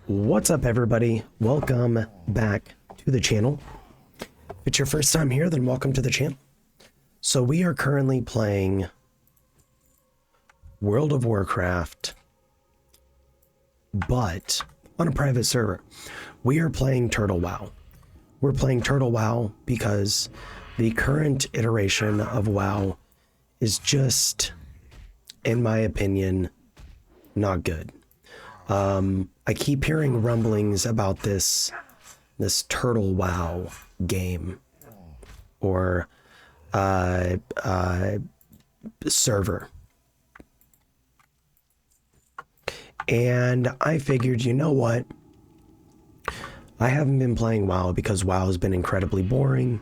What's up, everybody? Welcome back to the channel. If it's your first time here, then welcome to the channel. So we are currently playing World of Warcraft, but on a private server. We are playing Turtle WoW. We're playing Turtle WoW because the current iteration of WoW is just, in my opinion, not good. I keep hearing rumblings about this Turtle WoW game or server. And I figured, you know what? I haven't been playing WoW because WoW has been incredibly boring,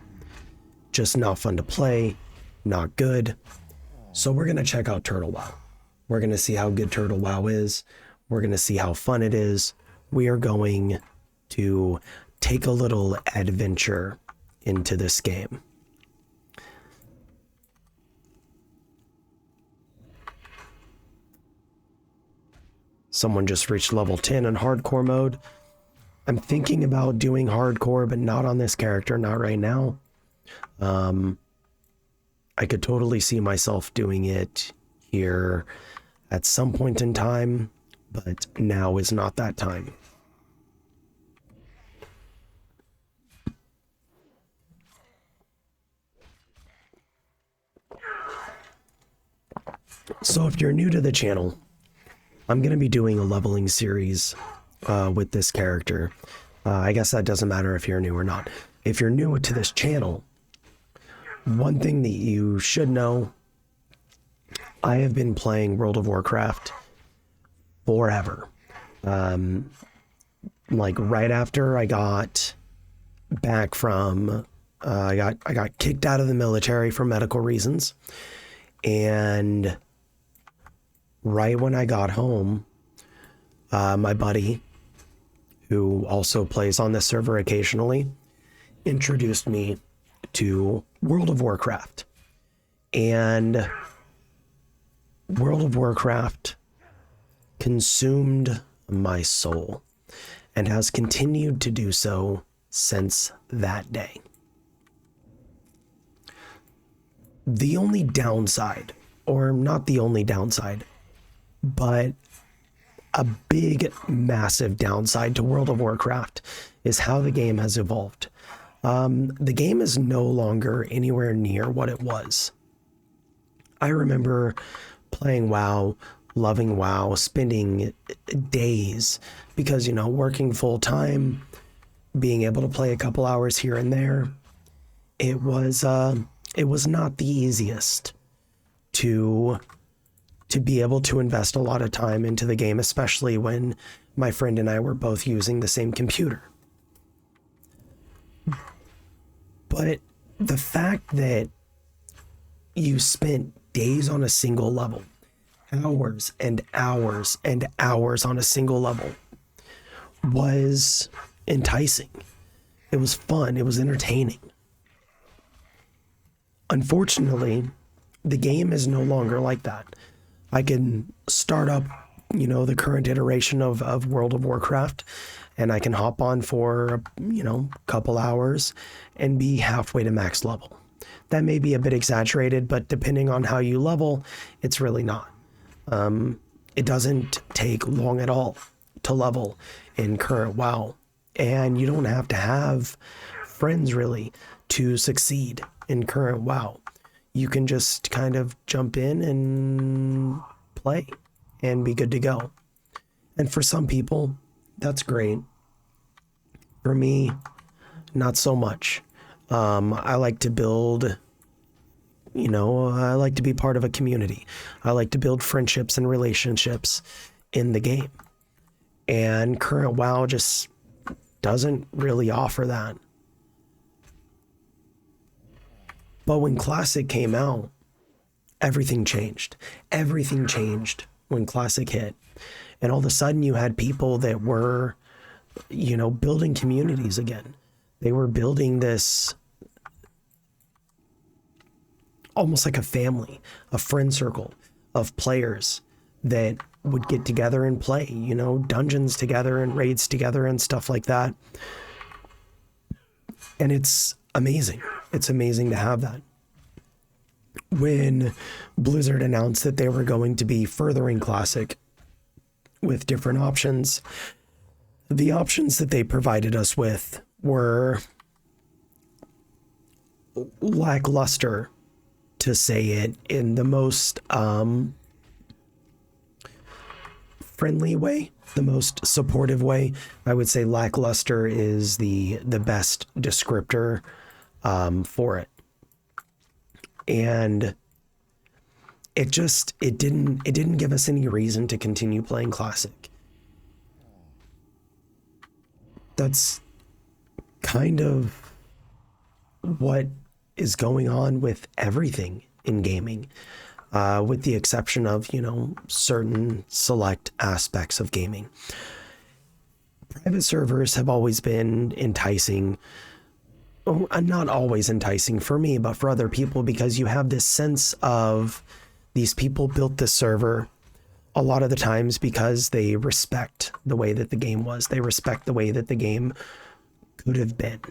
just not fun to play, not good. So we're going to check out Turtle WoW. We're going to see how good Turtle WoW is. We're going to see how fun it is. We are going to take a little adventure into this game. Someone just reached level 10 in hardcore mode. I'm thinking about doing hardcore, but not on this character, not right now. I could totally see myself doing it here at some point in time, but now is not that time. So if you're new to the channel, I'm going to be doing a leveling series with this character. I guess that doesn't matter if you're new or not. If you're new to this channel, one thing that you should know, I have been playing World of Warcraft forever. Like right after I got back from, I got kicked out of the military for medical reasons. And right when I got home, my buddy, who also plays on this server occasionally, introduced me to World of Warcraft. And World of Warcraft consumed my soul and has continued to do so since that day. The only downside, or not the only downside, but a big, massive downside to World of Warcraft is how the game has evolved. The game is no longer anywhere near what it was. I remember playing WoW, loving WoW, spending days because, you know, working full time, being able to play a couple hours here and there. It was not the easiest to be able to invest a lot of time into the game, especially when my friend and I were both using the same computer. But the fact that you spent days on a single level, hours and hours and hours on a single level, was enticing. It was fun. It was entertaining. Unfortunately, the game is no longer like that. I can start up, you know, the current iteration of World of Warcraft, and I can hop on for, you know, a couple hours and be halfway to max level. That may be a bit exaggerated, but depending on how you level, it's really not. It doesn't take long at all to level in current WoW, and you don't have to have friends really to succeed in current WoW. You can just kind of jump in and play and be good to go. And for some people, that's great. For me, not so much. I like to build, you know, I like to be part of a community. I like to build friendships and relationships in the game. And current WoW just doesn't really offer that. But when Classic came out, everything changed. Everything changed when Classic hit. And all of a sudden you had people that were, you know, building communities again. They were building this almost like a family, a friend circle of players that would get together and play, you know, dungeons together and raids together and stuff like that. And it's amazing. It's amazing to have that. When Blizzard announced that they were going to be furthering Classic with different options, the options that they provided us with were lackluster, to say it in the most friendly way, the most supportive way. I would say lackluster is the best descriptor for it. And it didn't give us any reason to continue playing Classic. That's kind of what is going on with everything in gaming, with the exception of, you know, certain select aspects of gaming. Private servers have always been enticing. Oh, not always enticing for me, but for other people, because you have this sense of these people built this server a lot of the times because they respect the way that the game was. They respect the way that the game could have been.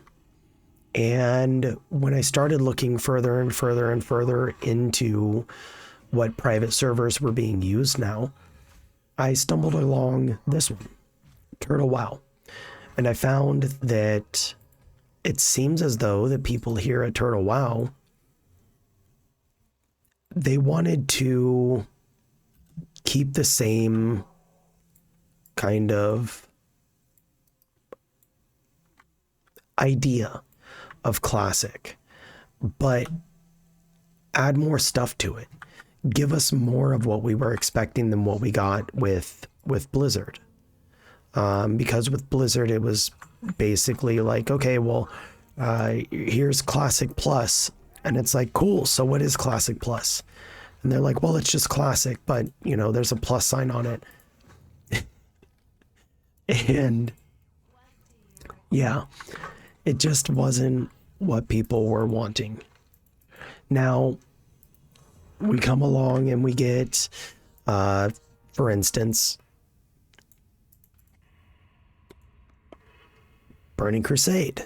And when I started looking further and further and further into what private servers were being used now, I stumbled along this one, Turtle WoW. And I found that it seems as though the people here at Turtle WoW, they wanted to keep the same kind of idea of Classic, but add more stuff to it. Give us more of what we were expecting than what we got with Blizzard. Because with Blizzard, it was basically like, okay, well, here's Classic Plus. And it's like, cool, so what is Classic Plus? And they're like, well, it's just Classic, but, you know, there's a plus sign on it. And yeah, it just wasn't what people were wanting. Now, we come along and we get, for instance, Burning Crusade,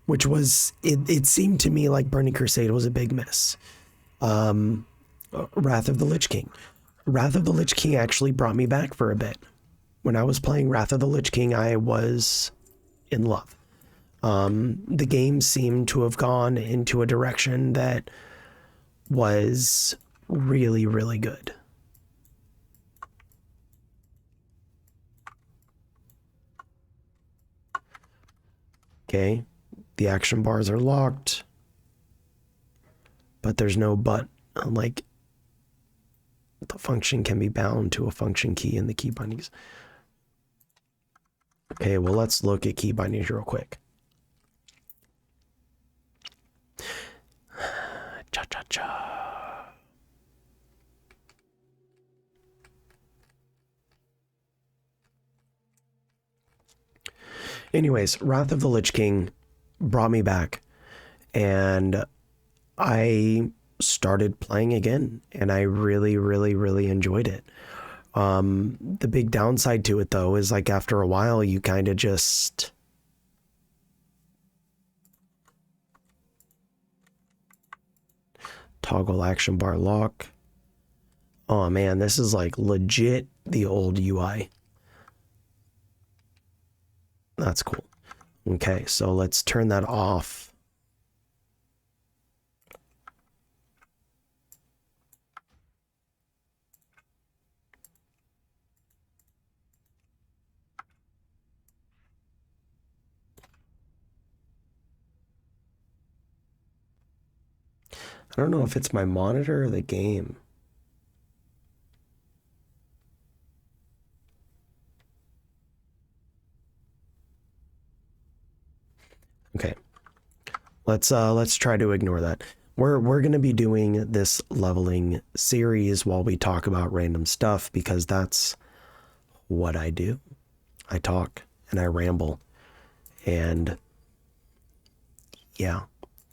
which was, it seemed to me like Burning Crusade was a big miss. Wrath of the Lich King. Wrath of the Lich King actually brought me back for a bit. When I was playing Wrath of the Lich King, I was in love. The game seemed to have gone into a direction that was really, really good. Okay, the action bars are locked, but there's no but. Like, the function can be bound to a function key in the key bindings. Okay, well, let's look at key bindings real quick. Cha-cha-cha. Anyways, Wrath of the Lich King brought me back, and I started playing again, and I really, really, really enjoyed it. The big downside to it, though, is like after a while, you kind of just... Toggle action bar lock. Oh man, this is like legit the old UI. That's cool. Okay, so let's turn that off. I don't know if it's my monitor or the game. Okay. Let's try to ignore that. We're going to be doing this leveling series while we talk about random stuff, because that's what I do. I talk and I ramble. And yeah,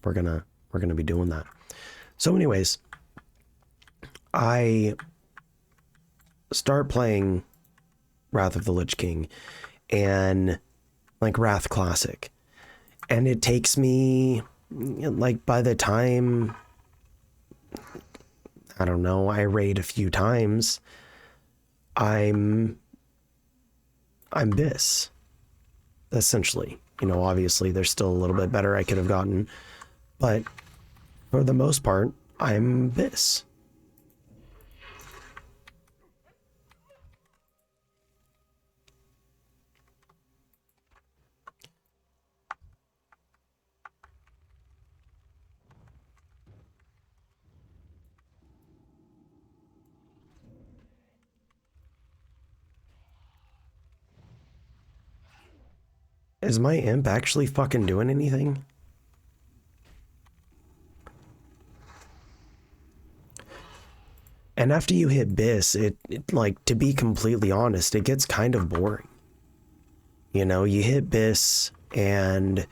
we're going to be doing that. So anyways, I start playing Wrath of the Lich King and like Wrath Classic, and it takes me like, by the time, I don't know, I raid a few times, I'm Biss, essentially. You know, obviously there's still a little bit better I could have gotten, but for the most part, I'm Biss. Is my imp actually fucking doing anything? And after you hit Biss, it like, to be completely honest, it gets kind of boring. You know, you hit Biss and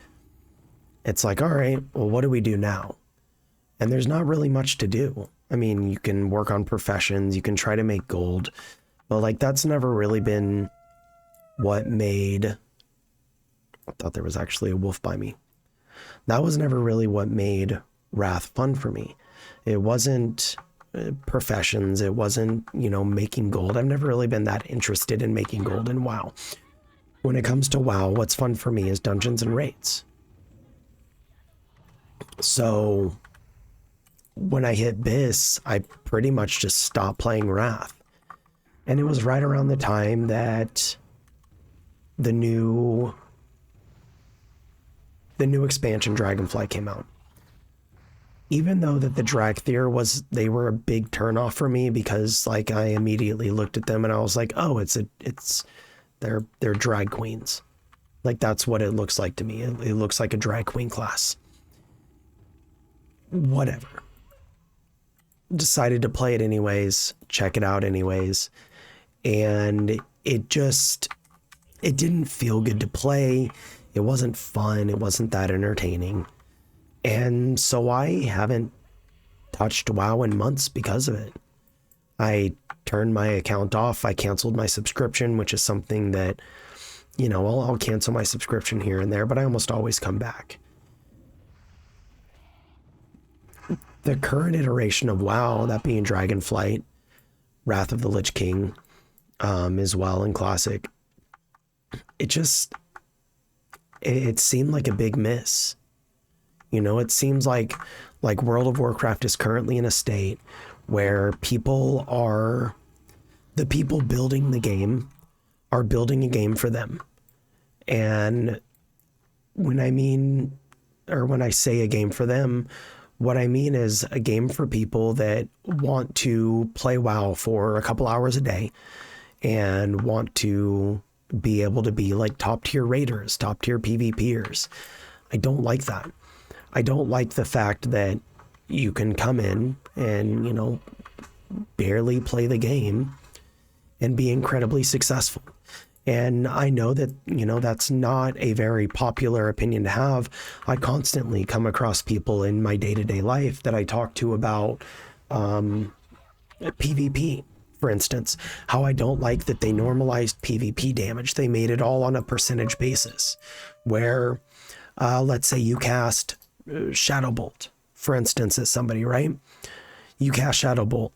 it's like, all right, well, what do we do now? And there's not really much to do. I mean, you can work on professions, you can try to make gold, but like, that's never really been what made... I thought there was actually a wolf by me. That was never really what made Wrath fun for me. It wasn't professions. It wasn't, you know, making gold. I've never really been that interested in making gold in WoW. When it comes to WoW, what's fun for me is dungeons and raids. So when I hit Biss, I pretty much just stopped playing Wrath. And it was right around the time that the new expansion Dragonfly came out. Even though that the Dragthyr they were a big turnoff for me, because like, I immediately looked at them and I was like, oh, they're drag queens. Like, that's what it looks like to me. It looks like a drag queen class. Whatever. Decided to play it anyways, check it out anyways. And it didn't feel good to play. It wasn't fun. It wasn't that entertaining. And so I haven't touched WoW in months because of it. I turned my account off. I canceled my subscription, which is something that, you know, I'll cancel my subscription here and there, but I almost always come back. The current iteration of WoW, that being Dragonflight, Wrath of the Lich King, as well, in Classic, it seemed like a big miss. You know, it seems like World of Warcraft is currently in a state where the people building the game are building a game for them. And when I say a game for them, what I mean is a game for people that want to play WoW for a couple hours a day and want to be able to be like top tier raiders, top tier PvPers. I don't like that. I don't like the fact that you can come in and, you know, barely play the game and be incredibly successful. And I know that, you know, that's not a very popular opinion to have. I constantly come across people in my day-to-day life that I talk to about PvP, for instance. How I don't like that they normalized PvP damage. They made it all on a percentage basis, where let's say you cast Shadow Bolt, for instance, at somebody, right? You cast Shadow Bolt.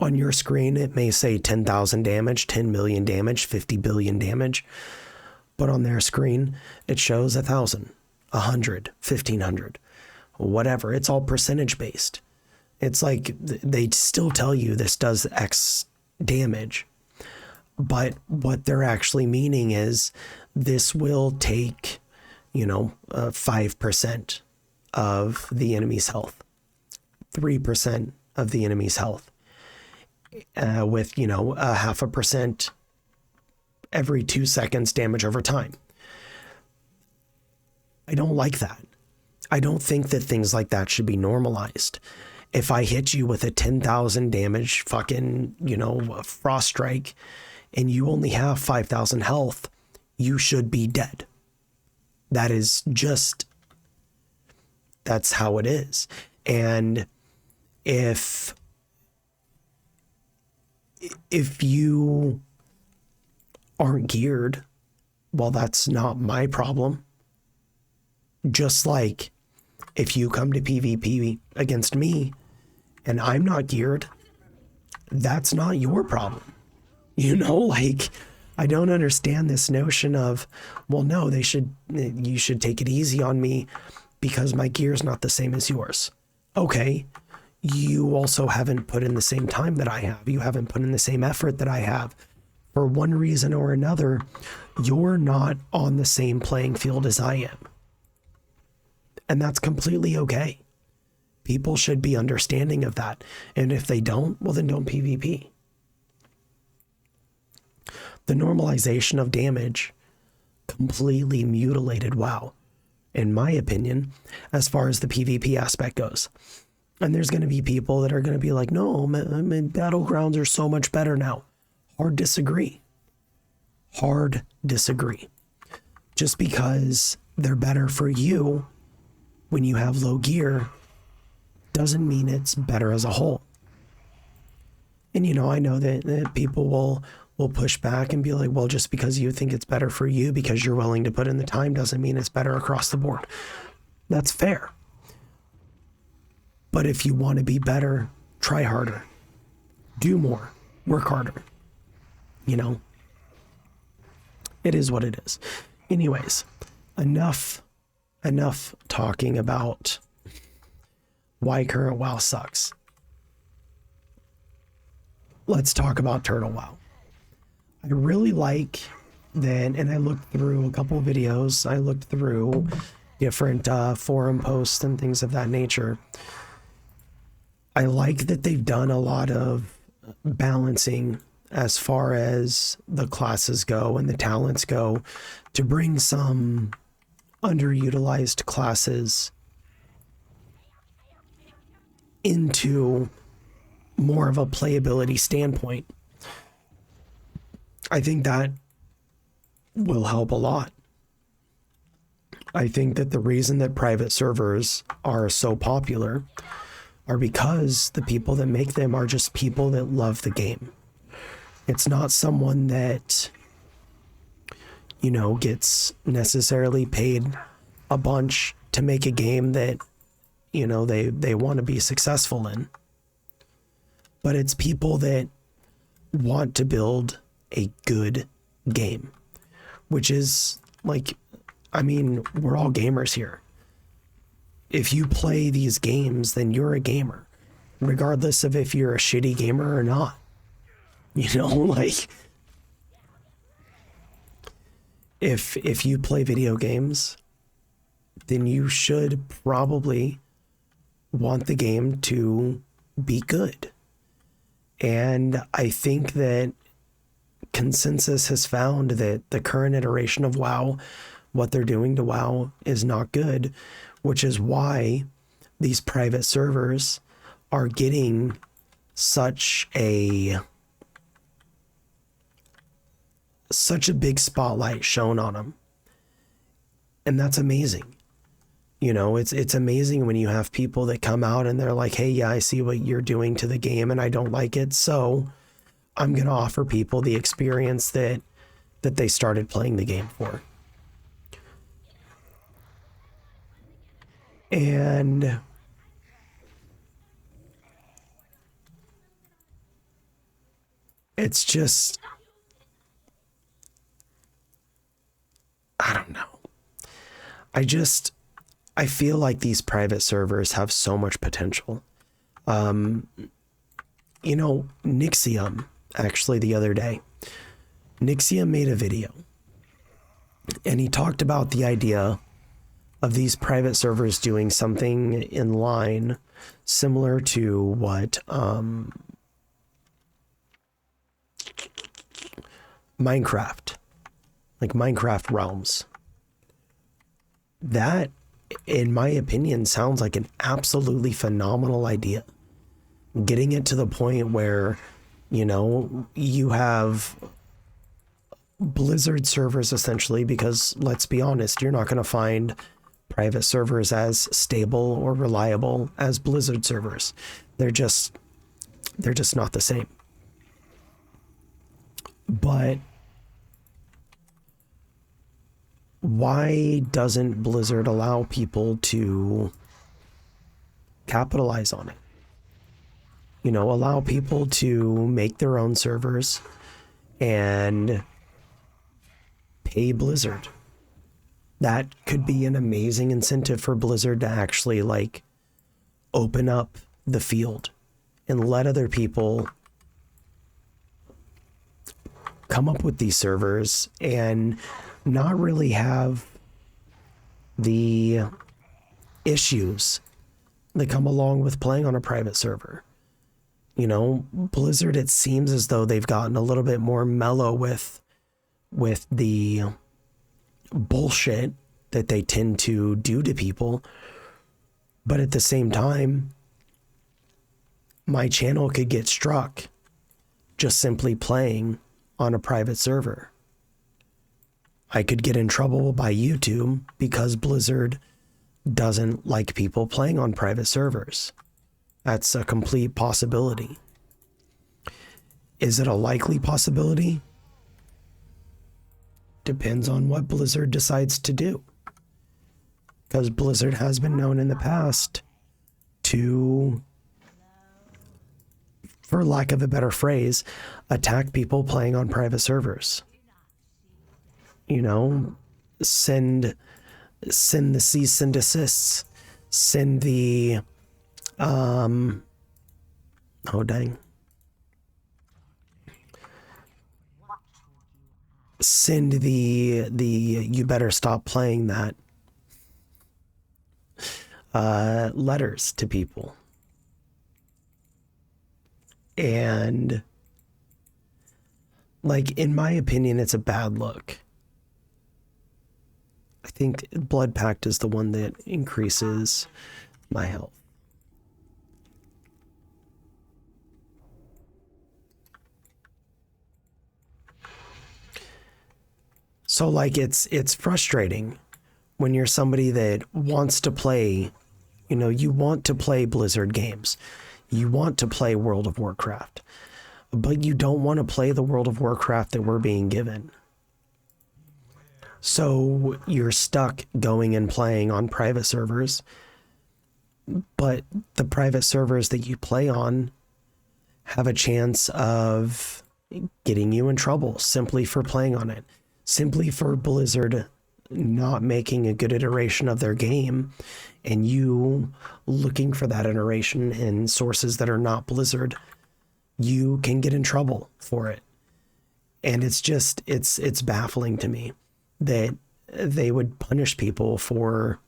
On your screen, it may say 10,000 damage, 10 million damage, 50 billion damage. But on their screen, it shows 1,000, 100, 1,500, whatever. It's all percentage based. It's like they still tell you this does X damage. But what they're actually meaning is this will take, you know, 5% of the enemy's health, 3% of the enemy's health, with, you know, 0.5% every 2 seconds damage over time. I don't like that. I don't think that things like that should be normalized. If I hit you with a 10,000 damage fucking, you know, frost strike, and you only have 5,000 health, you should be dead. That is just, that's how it is. And if if you aren't geared, well, that's not my problem. Just like if you come to PvP against me and I'm not geared, that's not your problem. You know, like, I don't understand this notion of, well, no, you should take it easy on me because my gear's not the same as yours. Okay, you also haven't put in the same time that I have. You haven't put in the same effort that I have. For one reason or another, you're not on the same playing field as I am. And that's completely okay. People should be understanding of that. And if they don't, well, then don't PvP. The normalization of damage completely mutilated WoW, in my opinion, as far as the PvP aspect goes. And there's going to be people that are going to be like, no, battlegrounds are so much better now. Hard disagree. Hard disagree. Just because they're better for you when you have low gear doesn't mean it's better as a whole. And, you know, I know that people will push back and be like, well, just because you think it's better for you because you're willing to put in the time doesn't mean it's better across the board. That's fair. But if you want to be better, try harder. Do more. Work harder. You know? It is what it is. Anyways, enough talking about why current WoW sucks. Let's talk about Turtle WoW. I really like that, and I looked through a couple of videos. I looked through different forum posts and things of that nature. I like that they've done a lot of balancing as far as the classes go and the talents go to bring some underutilized classes into more of a playability standpoint. I think that will help a lot. I think that the reason that private servers are so popular are because the people that make them are just people that love the game. It's not someone that, you know, gets necessarily paid a bunch to make a game that, you know, they want to be successful in. But it's people that want to build a good game, which is like, I mean, we're all gamers here. If you play these games, then you're a gamer, regardless of if you're a shitty gamer or not. You know, like, if you play video games, then you should probably want the game to be good. And I think that consensus has found that the current iteration of WoW, what they're doing to WoW is not good, which is why these private servers are getting such a big spotlight shown on them. And that's amazing. You know, it's amazing when you have people that come out and they're like, hey, yeah, I see what you're doing to the game and I don't like it. So I'm going to offer people the experience that they started playing the game for. And it's just, I don't know. I feel like these private servers have so much potential. You know, Nixium, actually the other day, Nixium made a video and he talked about the idea of these private servers doing something in line similar to what Minecraft, like Minecraft realms. That, in my opinion, sounds like an absolutely phenomenal idea. Getting it to the point where, you know, you have Blizzard servers essentially, because let's be honest, you're not going to find private servers as stable or reliable as Blizzard servers. They're just not the same. But why doesn't Blizzard allow people to capitalize on it? You know, allow people to make their own servers and pay Blizzard. That could be an amazing incentive for Blizzard to actually like open up the field and let other people come up with these servers and not really have the issues that come along with playing on a private server. You know, Blizzard, it seems as though they've gotten a little bit more mellow with the bullshit that they tend to do to people. But at the same time, my channel could get struck just simply playing on a private server. I could get in trouble by YouTube because Blizzard doesn't like people playing on private servers. That's a complete possibility. Is it a likely possibility? Depends on what Blizzard decides to do. Because Blizzard has been known in the past to, for lack of a better phrase, attack people playing on private servers. You know, send the cease and desists, send the oh dang, send the you better stop playing that letters to people. And like, in my opinion, it's a bad look. I think Blood Pact is the one that increases my health. So like, it's frustrating when you're somebody that wants to play, you know, you want to play Blizzard games. You want to play World of Warcraft, but you don't want to play the World of Warcraft that we're being given. So you're stuck going and playing on private servers, but the private servers that you play on have a chance of getting you in trouble simply for playing on it, simply for Blizzard not making a good iteration of their game and you looking for that iteration in sources that are not Blizzard. You can get in trouble for it. And it's just, it's baffling to me that they would punish people for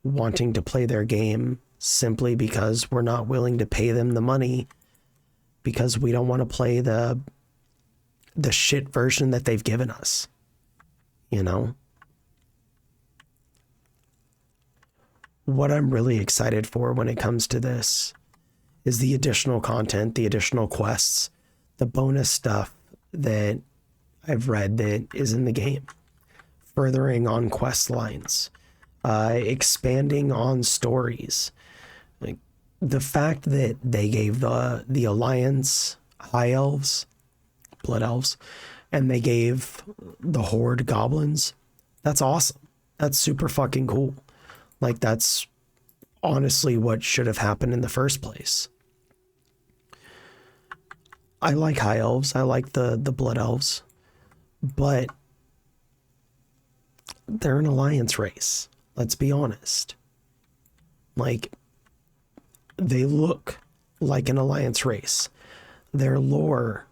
wanting to play their game simply because we're not willing to pay them the money because we don't want to play the shit version that they've given us, you know? What I'm really excited for when it comes to this is the additional content, the additional quests, the bonus stuff that I've read that is in the game, furthering on quest lines, expanding on stories. Like the fact that they gave the Alliance High Elves, Blood Elves, and they gave the Horde Goblins, that's awesome. That's super fucking cool. Like, that's honestly what should have happened in the first place. I like High Elves. I like the Blood Elves. But they're an Alliance race. Let's be honest. Like, they look like an Alliance race. Their lore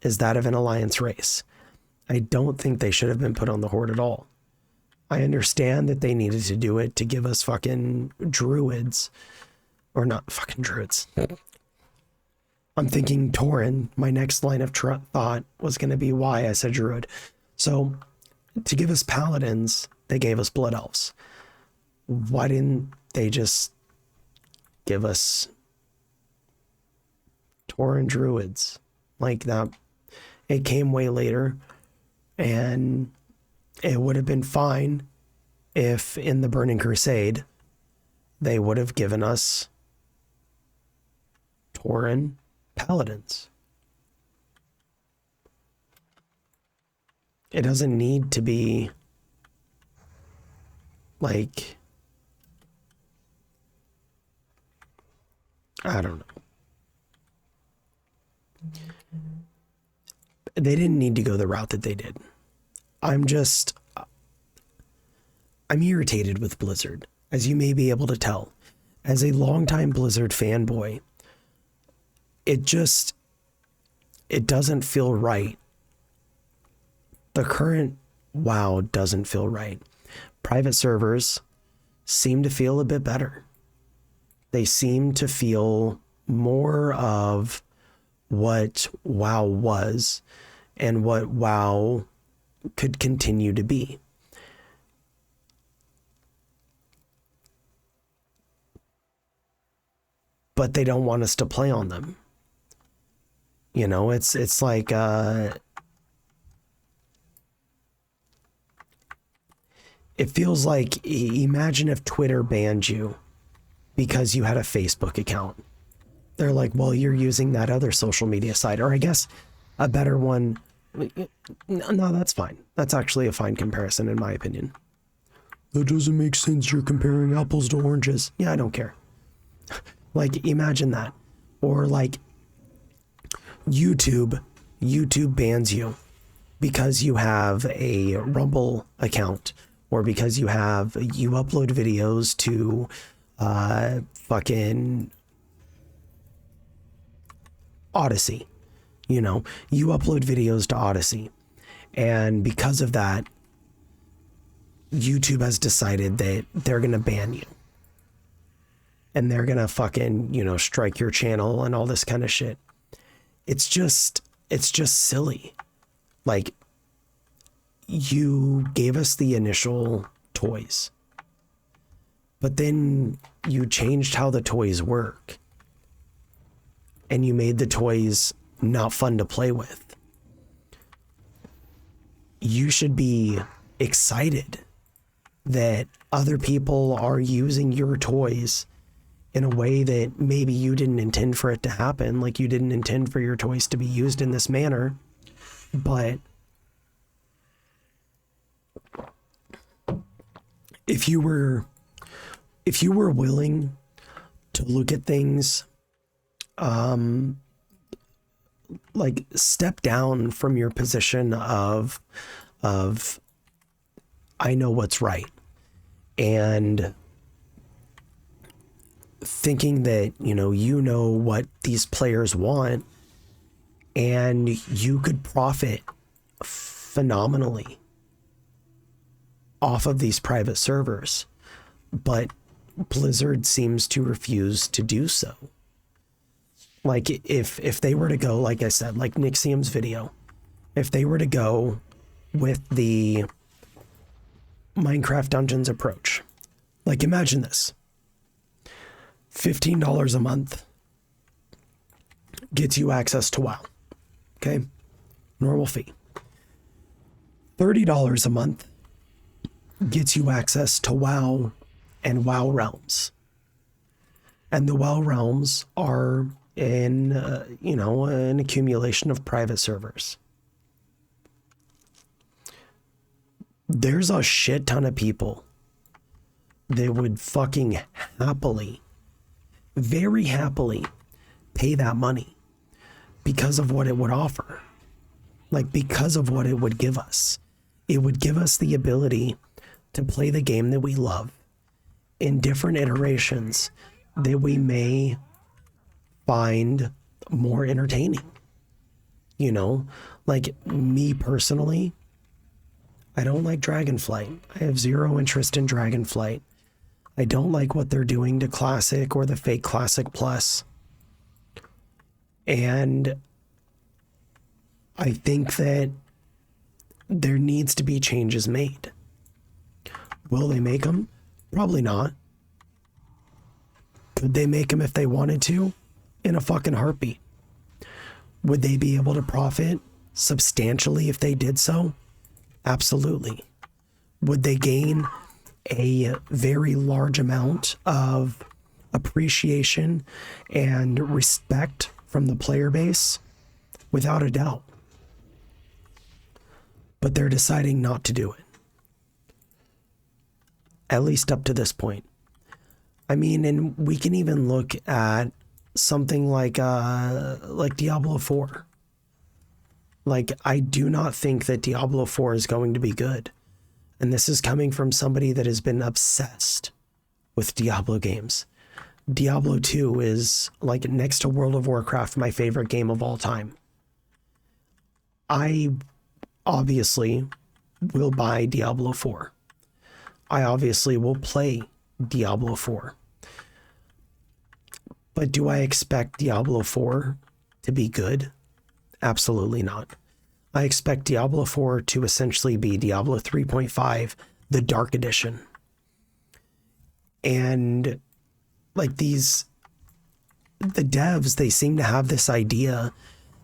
is that of an Alliance race. I don't think they should have been put on the Horde at all. I understand that they needed to do it to give us fucking druids. Or not fucking druids. I'm thinking Tauren. My next line of thought was going to be why I said druid. So, to give us paladins, they gave us blood elves. Why didn't they just give us Tauren druids? Like that. It came way later, and it would have been fine if in the Burning Crusade they would have given us Tauren paladins. It doesn't need to be like, I don't know. They didn't need to go the route that they did. I'm irritated with Blizzard, as you may be able to tell. As a longtime Blizzard fanboy, it doesn't feel right. The current WoW doesn't feel right. Private servers seem to feel a bit better. They seem to feel more of what WoW was and what WoW could continue to be. But they don't want us to play on them. You know, it's like it feels like, imagine if Twitter banned you because you had a Facebook account. They're like, well, you're using that other social media site. Or I guess a better one. No, that's fine. That's actually a fine comparison in my opinion. That doesn't make sense. You're comparing apples to oranges. Yeah, I don't care. Like, imagine that. Or like YouTube bans you because you have a Rumble account, or because you upload videos to fucking Odyssey. You know, you upload videos to Odyssey, and because of that, YouTube has decided that they're gonna ban you. And they're gonna fucking, you know, strike your channel and all this kind of shit. It's just silly. Like, you gave us the initial toys, but then you changed how the toys work, and you made the toys not fun to play with. You should be excited that other people are using your toys in a way that maybe you didn't intend for it to happen. Like, you didn't intend for your toys to be used in this manner, but if you were willing to look at things, like, step down from your position of I know what's right, and thinking that, you know what these players want, and you could profit phenomenally off of these private servers. But Blizzard seems to refuse to do so. Like, if they were to go, like I said, like Nixium's video, if they were to go with the Minecraft Dungeons approach, like, imagine this. $15 a month gets you access to WoW. Okay? Normal fee. $30 a month gets you access to WoW and WoW Realms. And the WoW Realms are in, an accumulation of private servers. There's a shit ton of people that would fucking happily, very happily, pay that money because of what it would offer. Like, because of what it would give us. It would give us the ability to play the game that we love in different iterations that we may find more entertaining. You know, like, me personally, I don't like Dragonflight. I have zero interest in Dragonflight. I don't like what they're doing to Classic or the fake Classic Plus. And I think that there needs to be changes made. Will they make them? Probably not. Could they make them if they wanted to? In a fucking heartbeat. Would they be able to profit substantially if they did so? Absolutely. Would they gain a very large amount of appreciation and respect from the player base? Without a doubt. but they're deciding not to do it. At least up to this point. I mean, and we can even look at something like Diablo 4. Like, I do not think that Diablo 4 is going to be good. And this is coming from somebody that has been obsessed with Diablo games. Diablo 2 is, like, next to World of Warcraft, my favorite game of all time. I obviously will buy Diablo 4. I obviously will play Diablo 4. But do I expect Diablo 4 to be good? Absolutely not. I expect Diablo 4 to essentially be Diablo 3.5, the Dark Edition. And like the devs, they seem to have this idea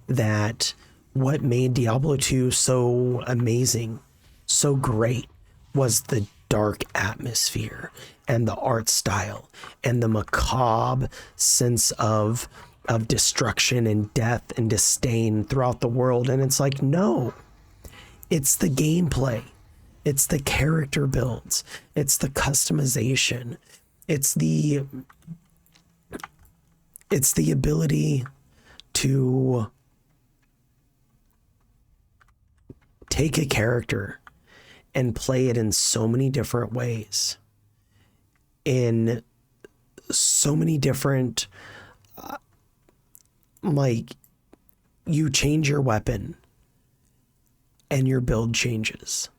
that what made Diablo 2 so amazing, so great, was the dark atmosphere and the art style and the macabre sense of destruction and death and disdain throughout the world. And it's like, no, it's the gameplay. It's the character builds. It's the customization. It's the ability to take a character and play it in so many different ways, in so many different, like, you change your weapon and your build changes.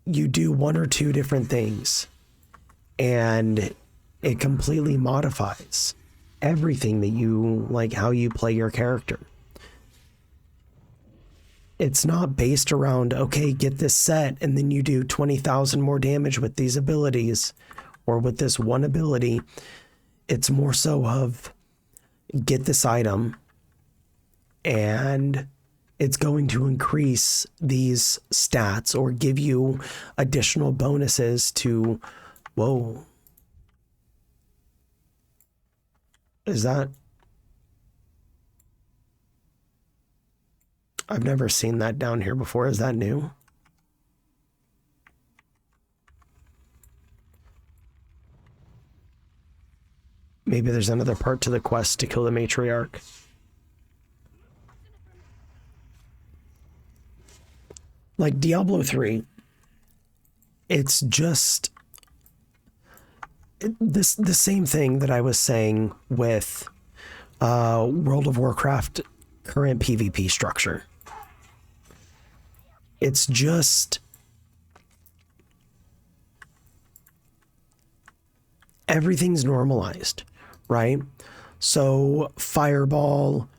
You do one or two different things and it completely modifies everything that you, like, how you play your character. It's not based around, okay, get this set and then you do 20,000 more damage with these abilities or with this one ability. It's more so of, get this item and it's going to increase these stats or give you additional bonuses to, whoa. Is that? I've never seen that down here before. Is that new? Maybe there's another part to the quest to kill the matriarch. Like Diablo 3, it's just the same thing that I was saying with World of Warcraft current PvP structure. It's just everything's normalized, right? So Fireball,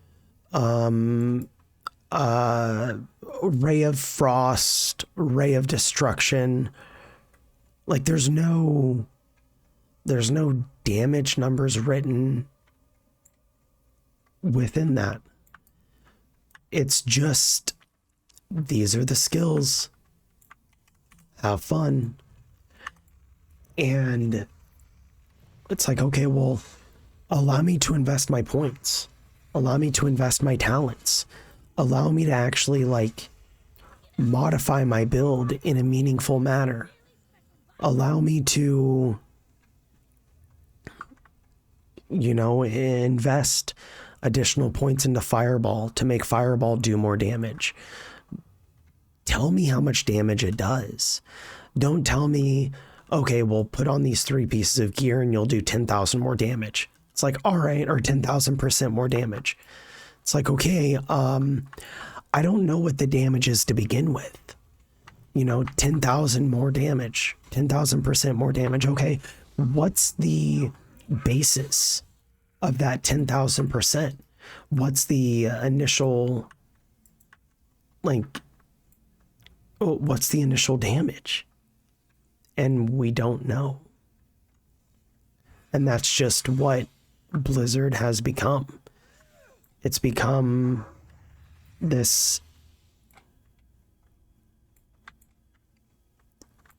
Ray of Frost, Ray of Destruction, like there's no damage numbers written within that. It's just, these are the skills. Have fun. And it's like, okay, well, allow me to invest my points. Allow me to invest my talents. Allow me to actually, like, modify my build in a meaningful manner. Allow me to, you know, invest additional points into Fireball to make Fireball do more damage. Tell me how much damage it does. Don't tell me, okay, well, put on these 3 pieces of gear and you'll do 10,000 more damage. It's like, all right, or 10,000% more damage. It's like, okay, I don't know what the damage is to begin with. You know, 10,000 more damage, 10,000% more damage. Okay, what's the basis of that 10,000%? What's the initial, like, what's the initial damage? And we don't know. And that's just what Blizzard has become. It's become this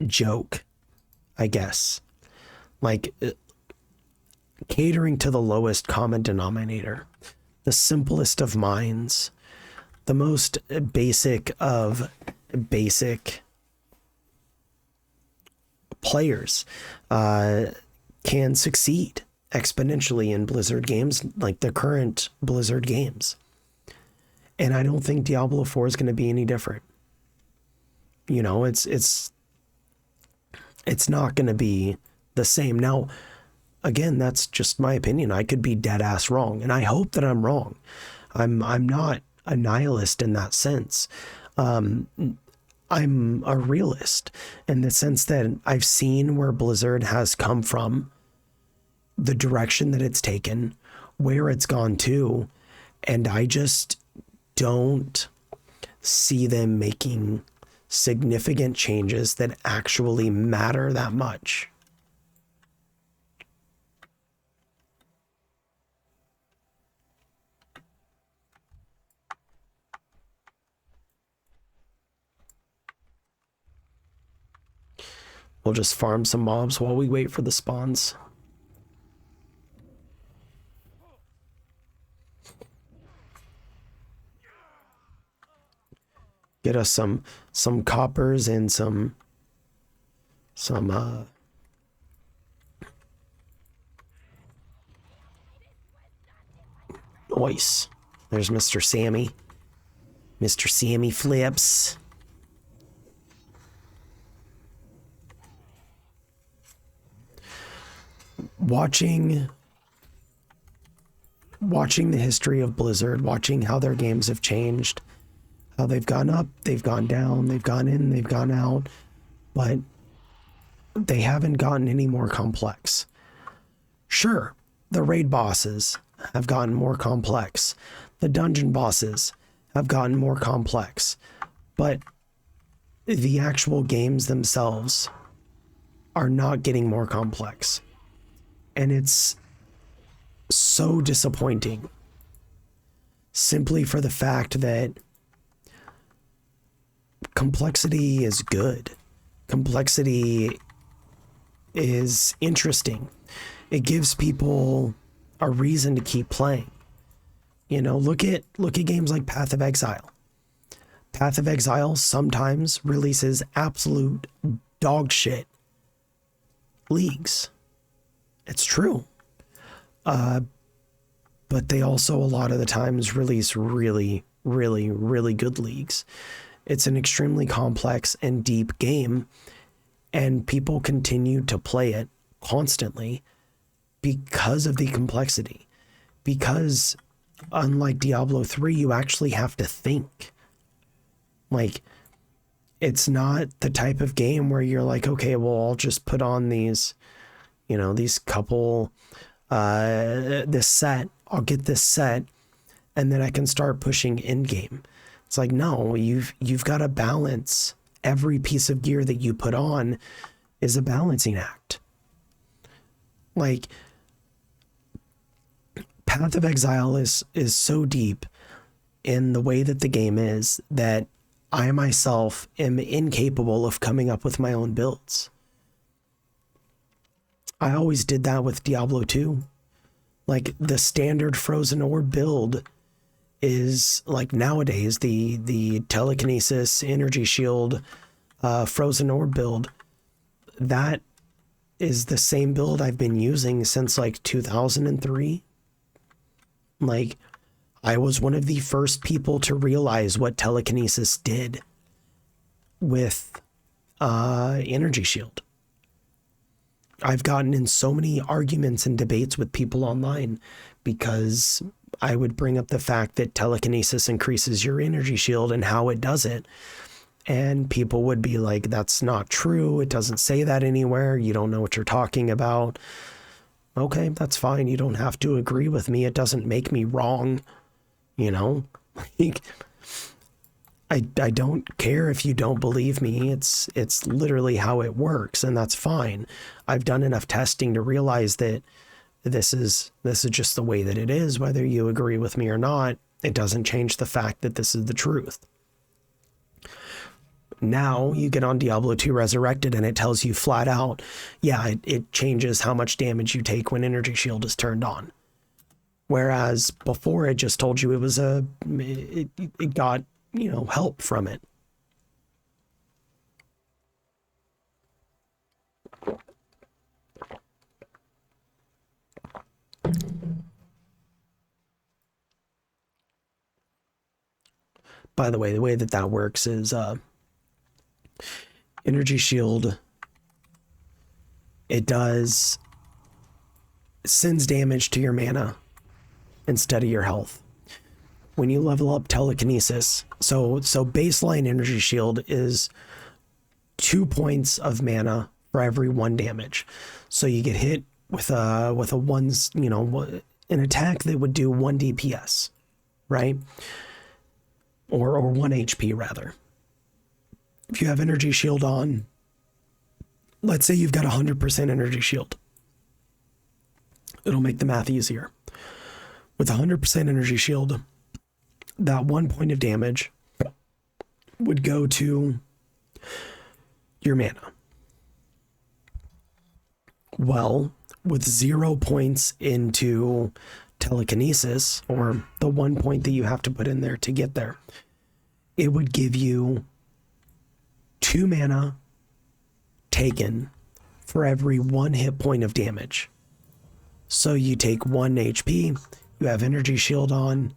joke, I guess. Like, catering to the lowest common denominator, the simplest of minds, the most basic of basic players can succeed exponentially in Blizzard games, like the current Blizzard games. And I don't think Diablo 4 is going to be any different. You know, it's not going to be the same. Now, again, that's just my opinion. I could be dead ass wrong, and I hope that I'm wrong. I'm not a nihilist in that sense. I'm a realist in the sense that I've seen where Blizzard has come from, the direction that it's taken, where it's gone to, and I just don't see them making significant changes that actually matter that much. We'll just farm some mobs while we wait for the spawns. Get us some coppers and some Nice. There's Mr. Sammy. Mr. Sammy Flips. Watching the history of Blizzard, watching how their games have changed, how they've gone up, they've gone down, they've gone in, they've gone out, but they haven't gotten any more complex. Sure, the raid bosses have gotten more complex. The dungeon bosses have gotten more complex, but the actual games themselves are not getting more complex. And it's so disappointing, simply for the fact that complexity is good. Complexity is interesting. It gives people a reason to keep playing. You know, look at games like Path of Exile. Path of Exile sometimes releases absolute dog shit leagues. It's true. But they also a lot of the times release really, really, really good leagues. It's an extremely complex and deep game, and people continue to play it constantly because of the complexity. Because unlike Diablo 3, you actually have to think. Like, it's not the type of game where you're like, okay, well, I'll just put on these, you know, these couple, this set, I'll get this set, and then I can start pushing in game. It's like, no, you've got to balance. Every piece of gear that you put on is a balancing act. Like, Path of Exile is so deep in the way that the game is that I myself am incapable of coming up with my own builds. I always did that with Diablo 2. Like, the standard Frozen Orb build is, like, nowadays, the Telekinesis, Energy Shield, Frozen Orb build, that is the same build I've been using since, like, 2003. Like, I was one of the first people to realize what Telekinesis did with Energy Shield. I've gotten in so many arguments and debates with people online because I would bring up the fact that telekinesis increases your energy shield and how it does it. And people would be like, that's not true. It doesn't say that anywhere. You don't know what you're talking about. Okay, that's fine. You don't have to agree with me. It doesn't make me wrong. You know, like, I don't care if you don't believe me. It's literally how it works, and that's fine. I've done enough testing to realize that this is just the way that it is. Whether you agree with me or not, it doesn't change the fact that this is the truth. Now you get on Diablo 2 Resurrected and it tells you flat out, yeah, it changes how much damage you take when Energy Shield is turned on. Whereas before it just told you it was it got, you know, help from it. By the way that that works is energy shield, it sends damage to your mana instead of your health. When you level up telekinesis, so baseline energy shield is 2 points of mana for every 1 damage. So you get hit with a one's, you know, an attack that would do 1 DPS, right? Or 1 HP rather. If you have energy shield on, let's say you've got 100% energy shield. It'll make the math easier. With 100% energy shield, that 1 point of damage would go to your mana. Well, with 0 points into telekinesis, or the 1 point that you have to put in there to get there, it would give you 2 mana taken for every 1 hit point of damage. So you take 1 HP, you have energy shield on,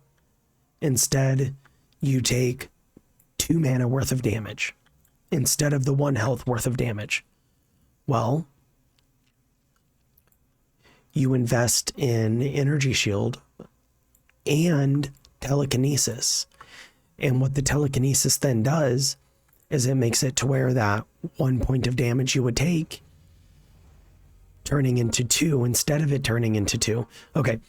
instead you take 2 mana worth of damage instead of the 1 health worth of damage. Well, you invest in energy shield and telekinesis. And what the telekinesis then does is it makes it to where that 1 point of damage you would take turning into 2 instead of it turning into 2. Okay.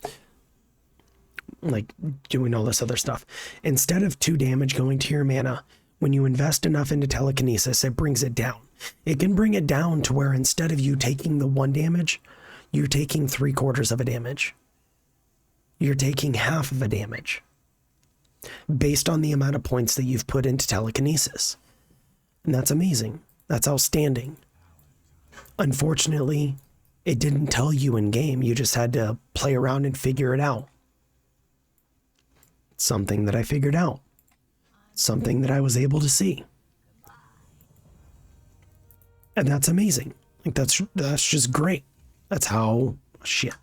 Like doing all this other stuff. Instead of 2 damage going to your mana, when you invest enough into telekinesis, it brings it down. It can bring it down to where instead of you taking the 1 damage, you're taking 3/4 of a damage. You're taking half of a damage based on the amount of points that you've put into telekinesis. And that's amazing. That's outstanding. Unfortunately, it didn't tell you in game. You just had to play around and figure it out. Something that I figured out. Something that I was able to see. And that's amazing. Like that's just great. That's how shit.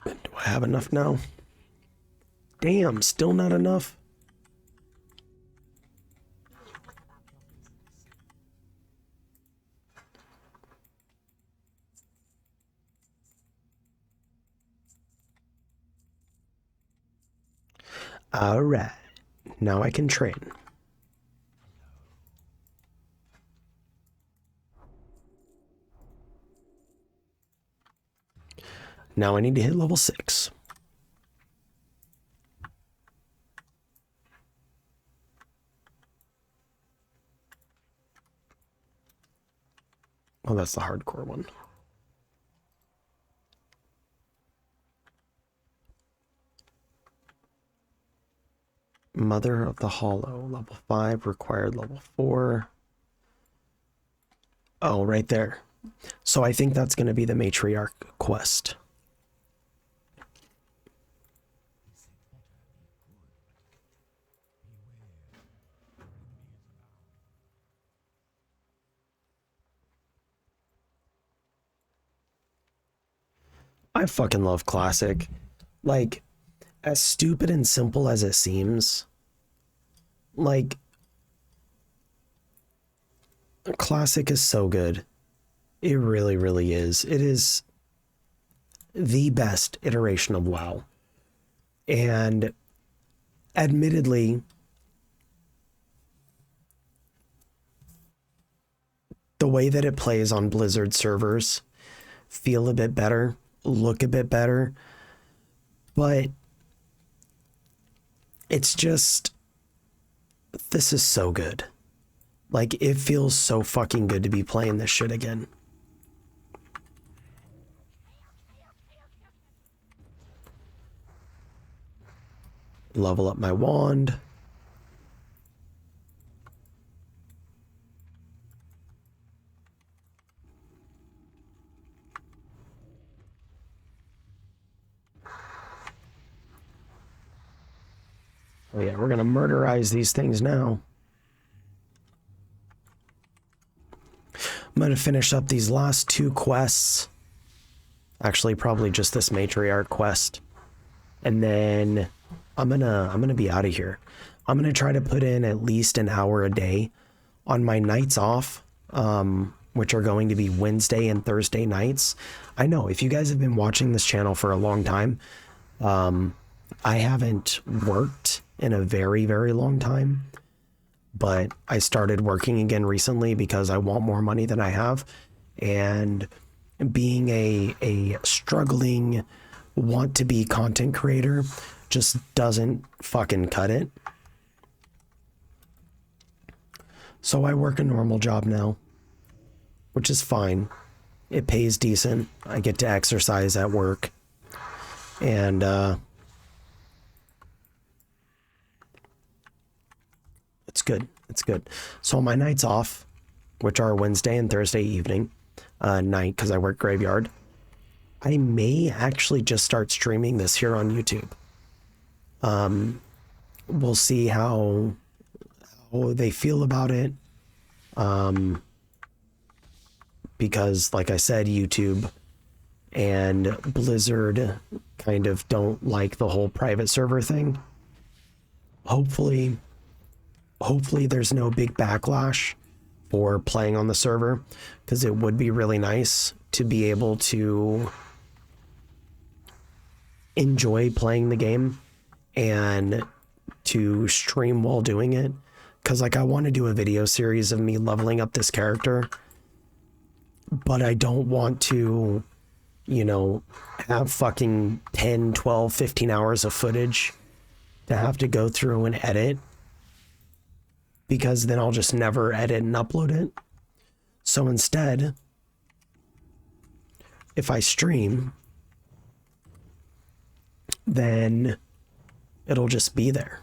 Do I have enough now? Damn, still not enough. All right, now I can train. Now I need to hit level 6. Oh, that's the hardcore one. Mother of the Hollow, level 5, required level 4. Oh, right there. So I think that's going to be the matriarch quest. I fucking love Classic. Like, as stupid and simple as it seems, like, Classic is so good. It really, really is. It is the best iteration of WoW. And admittedly, the way that it plays on Blizzard servers feel a bit better, look a bit better, but it's just, this is so good. Like, it feels so fucking good to be playing this shit again. Level up my wand. Oh yeah, we're gonna murderize these things now. I'm gonna finish up these last 2 quests. Actually, probably just this matriarch quest. And then I'm gonna be out of here. I'm gonna try to put in at least an hour a day on my nights off, which are going to be Wednesday and Thursday nights. I know if you guys have been watching this channel for a long time, I haven't worked in a very, very long time, but I started working again recently because I want more money than I have. And being a struggling want to be content creator just doesn't fucking cut it. So I work a normal job now, which is fine. It pays decent. I get to exercise at work. And it's good. It's good. So my nights off, which are Wednesday and Thursday evening, night, because I work graveyard, I may actually just start streaming this here on YouTube. We'll see how they feel about it. Because like I said, YouTube and Blizzard kind of don't like the whole private server thing. Hopefully there's no big backlash for playing on the server, because it would be really nice to be able to enjoy playing the game and to stream while doing it. Because like I want to do a video series of me leveling up this character, but I don't want to, you know, have fucking 10, 12, 15 hours of footage to have to go through and edit, because then I'll just never edit and upload it. So instead, if I stream, then it'll just be there.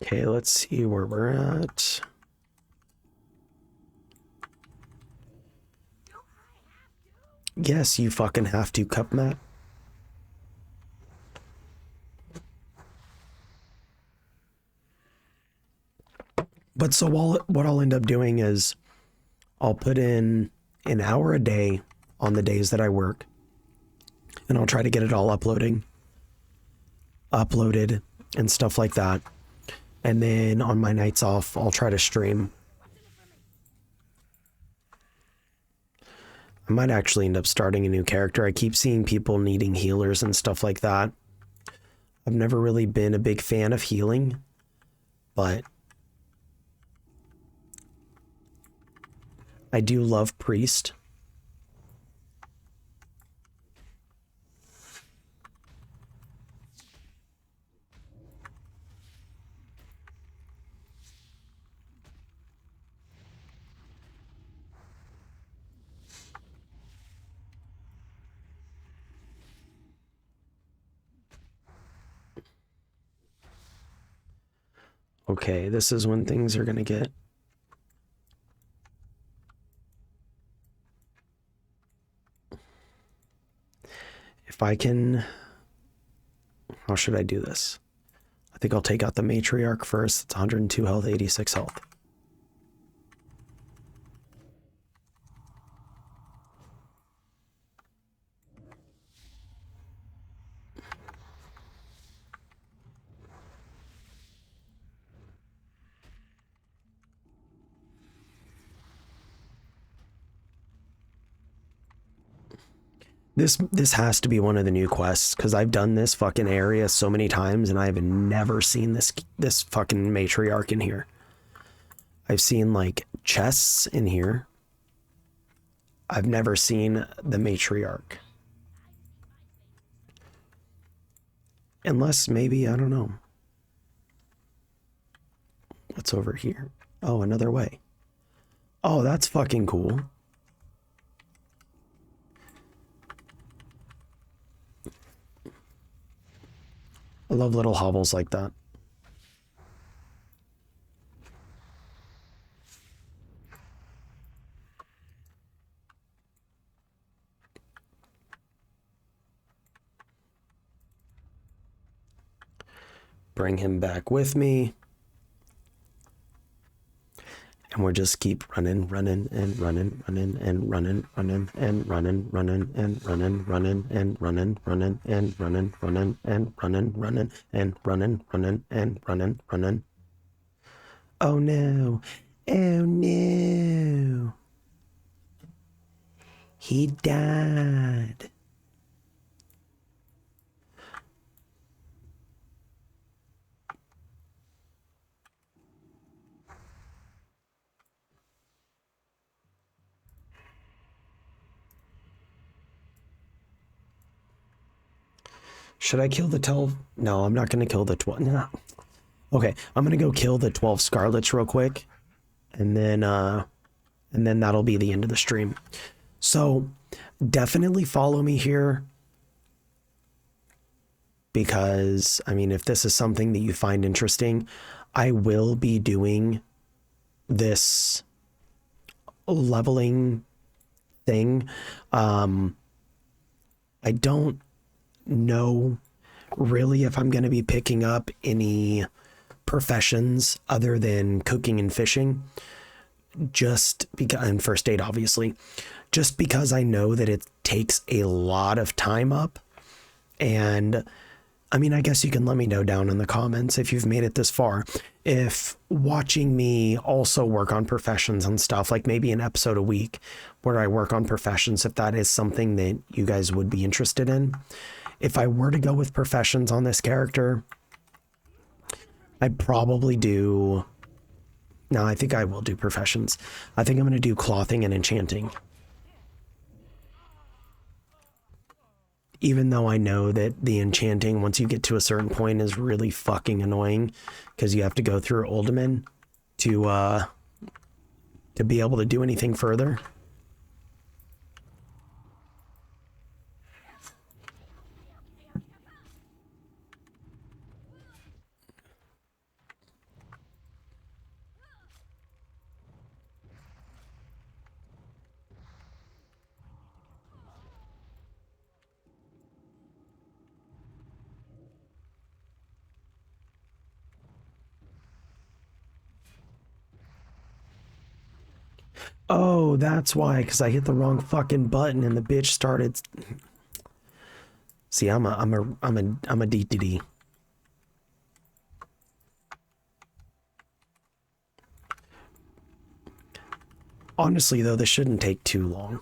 Okay, let's see where we're at. Yes, you fucking have to, Cup Matt. But so what I'll end up doing is I'll put in an hour a day on the days that I work, and I'll try to get it all uploaded and stuff like that. And then on my nights off, I'll try to stream. I might actually end up starting a new character. I keep seeing people needing healers and stuff like that. I've never really been a big fan of healing, but I do love Priest. Okay, this is when things are gonna get... If I can... How should I do this? I think I'll take out the matriarch first. It's 102 health, 86 health. This has to be one of the new quests, because I've done this fucking area so many times and I've never seen this fucking matriarch in here. I've seen like chests in here. I've never seen the matriarch. Unless maybe, I don't know. What's over here? Oh, another way. Oh, that's fucking cool. I love little hovels like that. Bring him back with me. And we'll just keep running and running and running and running and running and running. Oh no. Oh no. He died. Should I kill the 12? No, I'm not going to kill the 12. Nah. Okay, I'm going to go kill the 12 Scarlets real quick. And then that'll be the end of the stream. So definitely follow me here. Because, I mean, if this is something that you find interesting, I will be doing this leveling thing. I don't know really if I'm going to be picking up any professions other than cooking and fishing, just because, and first aid obviously, just because I know that it takes a lot of time up. And I mean, I guess you can let me know down in the comments if you've made it this far, if watching me also work on professions and stuff, like maybe an episode a week where I work on professions, if that is something that you guys would be interested in. If I were to go with professions on this character, I'd probably do... No, I think I will do professions. I think I'm going to do clothing and enchanting. Even though I know that the enchanting, once you get to a certain point, is really fucking annoying, because you have to go through Uldaman to be able to do anything further. Oh, that's why, because I hit the wrong fucking button and the bitch started. See, I'm a DTD. Honestly, though, this shouldn't take too long.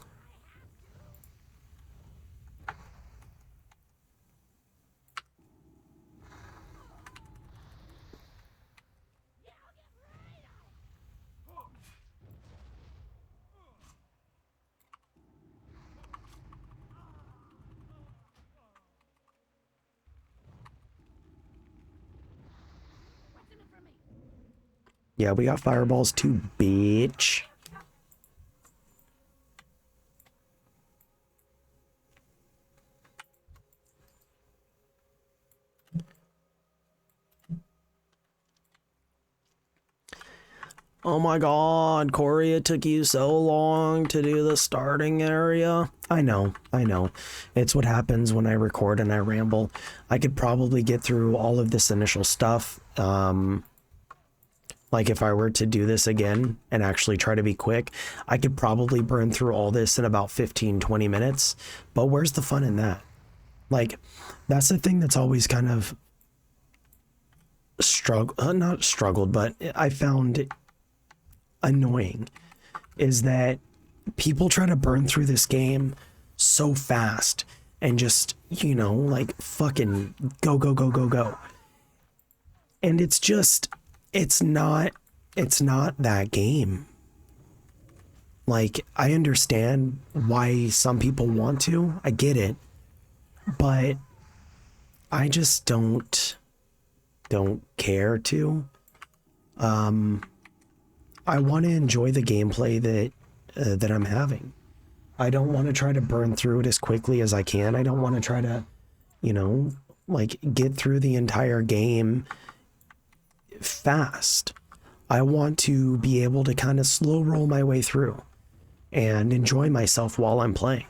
Yeah, we got fireballs too, bitch. Oh my god, Corey, it took you so long to do the starting area. I know. It's what happens when I record and I ramble. I could probably get through all of this initial stuff. Like if I were to do this again and actually try to be quick, I could probably burn through all this in about 15-20 minutes. But where's the fun in that? Like, that's the thing that's always kind of not struggled, but I found annoying, is that people try to burn through this game so fast and just, you know, like fucking go, go, go, go, go. And it's just, it's not that game. Like, I understand why some people want to, I get it, but I just don't care to. I want to enjoy the gameplay that I'm having. I don't want to try to burn through it as quickly as I can. I don't want to try to, you know, like get through the entire game fast. I want to be able to kind of slow roll my way through and enjoy myself while I'm playing.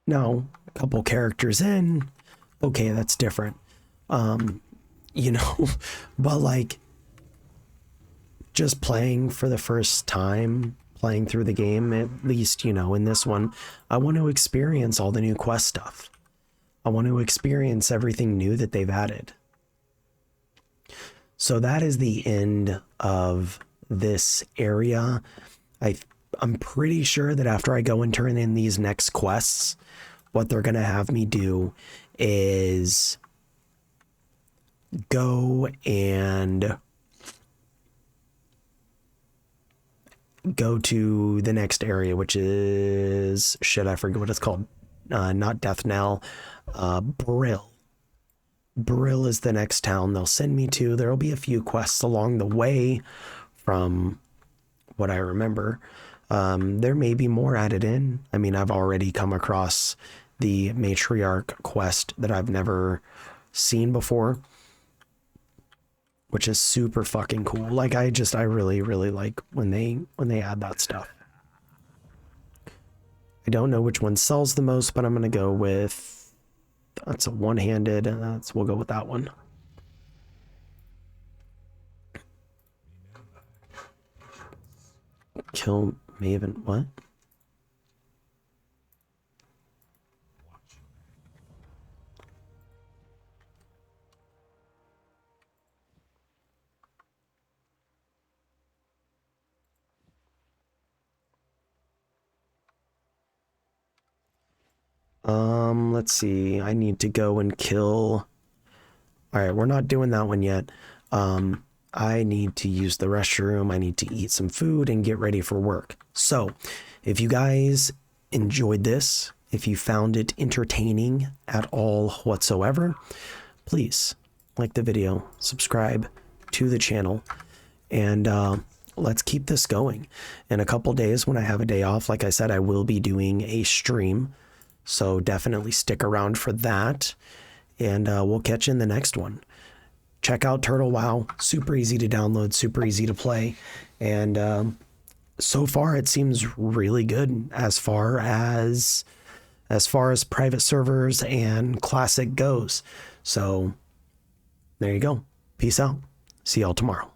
Now, a couple characters in, okay, that's different. You know, but like just playing for the first time, playing through the game, at least, you know, in this one, I want to experience all the new quest stuff. I want to experience everything new that they've added. So that is the end of this area. I'm pretty sure that after I go and turn in these next quests, what they're going to have me do is go and go to the next area, which is, shit, I forget what it's called. Not Death Knell, Brill. Brill is the next town they'll send me to. There'll be a few quests along the way from what I remember. There may be more added in. I mean, I've already come across the matriarch quest that I've never seen before, which is super fucking cool. Like, I really, really like when they add that stuff. I don't know which one sells the most, but I'm gonna go with, that's a one-handed, we'll go with that one. Kill Maven, what? Let's see. I need to go and kill. All right, we're not doing that one yet. I need to use the restroom. I need to eat some food and get ready for work. So, if you guys enjoyed this, if you found it entertaining at all whatsoever, please like the video, subscribe to the channel, and let's keep this going. In a couple days when I have a day off, like I said, I will be doing a stream. So definitely stick around for that, and we'll catch you in the next one. Check out Turtle WoW, super easy to download, super easy to play, and so far it seems really good as far as private servers and classic goes. So there you go. Peace out. See y'all tomorrow.